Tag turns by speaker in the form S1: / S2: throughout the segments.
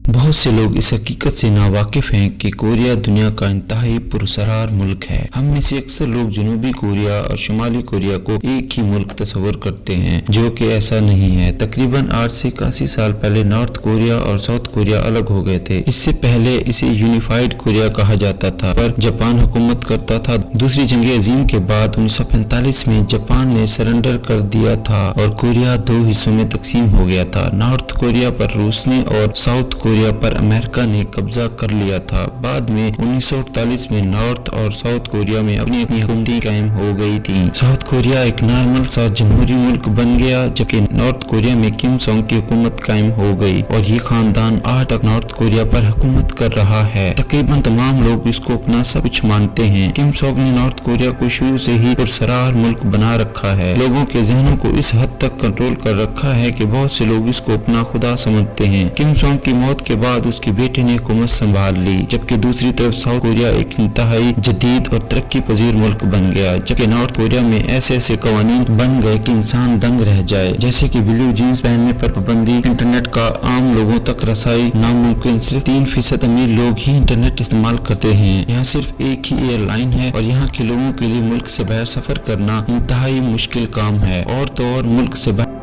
S1: بہت سے لوگ اس حقیقت سے ناواقف ہیں کہ کوریا دنیا کا انتہائی پراسرار ملک ہے۔ ہم میں سے اکثر لوگ جنوبی کوریا اور شمالی کوریا کو ایک ہی ملک تصور کرتے ہیں، جو کہ ایسا نہیں ہے۔ تقریباً 8 سے 81 سال پہلے نارتھ کوریا اور ساؤتھ کوریا الگ ہو گئے تھے۔ اس سے پہلے اسے یونیفائیڈ کوریا کہا جاتا تھا، پر جاپان حکومت کرتا تھا۔ دوسری جنگ عظیم کے بعد 1945 میں جاپان نے سرنڈر کر دیا تھا اور کوریا 2 حصوں میں تقسیم ہو گیا تھا۔ نارتھ کوریا پر روس نے اور ساؤتھ کوریا پر امریکہ نے قبضہ کر لیا تھا۔ بعد میں 1948 میں نارتھ اور ساؤتھ کوریا میں اپنی حکومتیں قائم ہو گئی تھیں۔ ساؤتھ کوریا ایک نارمل سا جمہوری ملک بن گیا، جبکہ نارتھ کوریا میں کم جونگ کی حکومت قائم ہو گئی اور یہ خاندان آج تک نارتھ کوریا پر حکومت کر رہا ہے۔ تقریباً تمام لوگ اس کو اپنا سب کچھ مانتے ہیں۔ کم جونگ نے نارتھ کوریا کو شروع سے ہی پراسرار ملک بنا رکھا ہے، لوگوں کے ذہنوں کو اس حد تک کنٹرول کر رکھا ہے کہ بہت سے لوگ اس کو اپنا خدا سمجھتے ہیں۔ کم جونگ کی موت کے بعد اس کے بیٹے نے حکومت سنبھال لی، جبکہ دوسری طرف ساؤتھ کوریا ایک انتہائی جدید اور ترقی پذیر ملک بن گیا، جبکہ نارتھ کوریا میں ایسے قوانین بن گئے کہ انسان دنگ رہ جائے، جیسے کہ بلو جینز پہننے پر پابندی، انٹرنیٹ کا عام لوگوں تک رسائی ناممکن۔ صرف 3% امیر لوگ ہی انٹرنیٹ استعمال کرتے ہیں۔ یہاں صرف ایک ہی ایئر لائن ہے اور یہاں کے لوگوں کے لیے ملک سے باہر سفر کرنا انتہائی مشکل کام ہے، اور تو اور ملک سے باہر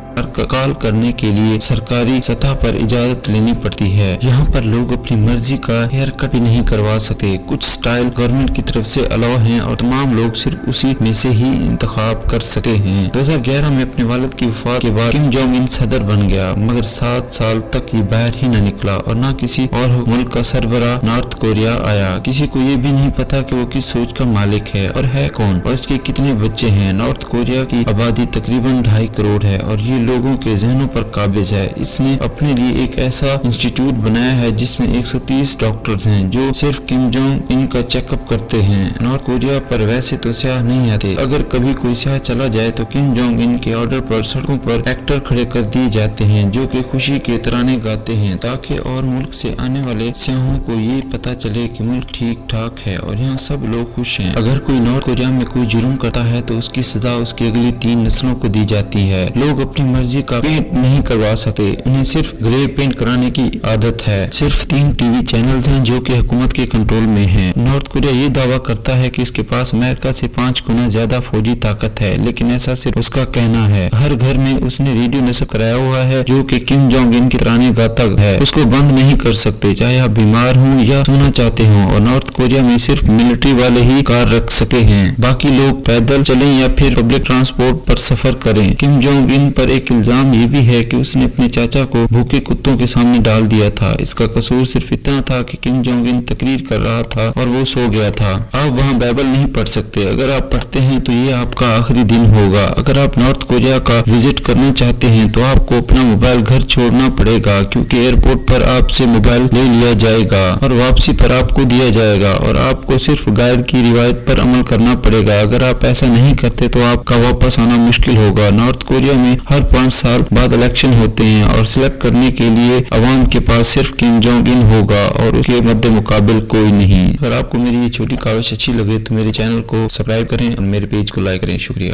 S1: کال کرنے کے لیے سرکاری سطح پر اجازت لینی پڑتی ہے۔ یہاں پر لوگ اپنی مرضی کا ہیئر کٹ بھی نہیں کروا سکتے۔ کچھ سٹائل گورنمنٹ کی طرف سے الاؤ ہیں اور تمام لوگ صرف اسی میں سے ہی انتخاب کر سکتے ہیں۔ 2011 میں اپنے والد کی وفات کے بعد کم جونگ ان صدر بن گیا، مگر 7 سال تک یہ باہر ہی نہ نکلا اور نہ کسی اور ملک کا سربراہ نارتھ کوریا آیا۔ کسی کو یہ بھی نہیں پتا کہ وہ کس سوچ کا مالک ہے اور ہے کون، اور اس کے کتنے بچے ہیں۔ نارتھ کوریا کی آبادی تقریباً 2.5 کروڑ ہے اور یہ لوگوں کے ذہنوں پر قابض ہے۔ اس نے اپنے لیے ایک ایسا انسٹیٹیوٹ بنایا ہے جس میں 130 ڈاکٹرز ہیں جو صرف کم جونگ ان کا چیک اپ کرتے ہیں۔ نارتھ کوریا پر ویسے تو سیاح نہیں آتے، اگر کبھی کوئی سیاح چلا جائے تو کم جونگ ان کے آرڈر پر سڑکوں پر ایکٹر کھڑے کر دیے جاتے ہیں جو کہ خوشی کے ترانے گاتے ہیں، تاکہ اور ملک سے آنے والے سیاحوں کو یہ پتا چلے کہ ملک ٹھیک ٹھاک ہے اور یہاں سب لوگ خوش ہیں۔ اگر کوئی نارتھ کوریا میں کوئی جرم کرتا ہے تو اس کی سزا اس کی اگلی 3 نسلوں کو دی جاتی ہے۔ لوگ اپنی مرضی کا پینٹ نہیں کروا سکتے، انہیں صرف گرے پینٹ کرانے کی عادت ہے۔ صرف 3 ٹی وی چینلز ہیں جو کہ حکومت کے کنٹرول میں ہیں۔ نارتھ کوریا یہ دعویٰ کرتا ہے کہ اس کے پاس امریکہ سے 5 گنا زیادہ فوجی طاقت ہے، لیکن ایسا صرف اس کا کہنا ہے۔ ہر گھر میں اس نے ریڈیو نصب کرایا ہوا ہے جو کہ کم جونگ ان کے ترانے گاتا ہے، اس کو بند نہیں کر سکتے چاہے آپ بیمار ہوں یا سونا چاہتے ہوں، اور نارتھ کوریا میں صرف ملٹری والے ہی کار رکھ سکتے ہیں، باقی لوگ پیدل چلیں یا پھر پبلک ٹرانسپورٹ پر سفر کریں۔ کم جونگ ان پر ایک الزام یہ بھی ہے کہ اس نے اپنے چاچا کو بھوکے کتوں کے سامنے ڈال دیا تھا۔ اس کا قصور صرف اتنا تھا کہ کم جونگ ان تقریر کر رہا تھا اور وہ سو گیا تھا۔ آپ وہاں بائبل نہیں پڑھ سکتے، اگر آپ پڑھتے ہیں تو یہ آپ کا آخری دن ہوگا۔ اگر آپ نارتھ کوریا کا وزٹ کرنا چاہتے ہیں تو آپ کو اپنا موبائل گھر چھوڑنا پڑے گا، کیونکہ ایئرپورٹ پر آپ سے موبائل لے لیا جائے گا اور واپسی پر آپ کو دیا جائے گا، اور آپ کو صرف گائیڈ کی روایت پر عمل کرنا پڑے گا۔ اگر آپ ایسا نہیں کرتے تو آپ کا واپس آنا مشکل ہوگا۔ نارتھ کوریا میں ہر 5 سال بعد الیکشن ہوتے ہیں اور سلیکٹ کرنے کے لیے عوام کے پاس صرف کم جونگ ان ہوگا اور اس کے مد مقابل کوئی نہیں۔ اگر آپ کو میری یہ چھوٹی کاوش اچھی لگے تو میرے چینل کو سبسکرائب کریں اور میرے پیج کو لائک کریں۔ شکریہ۔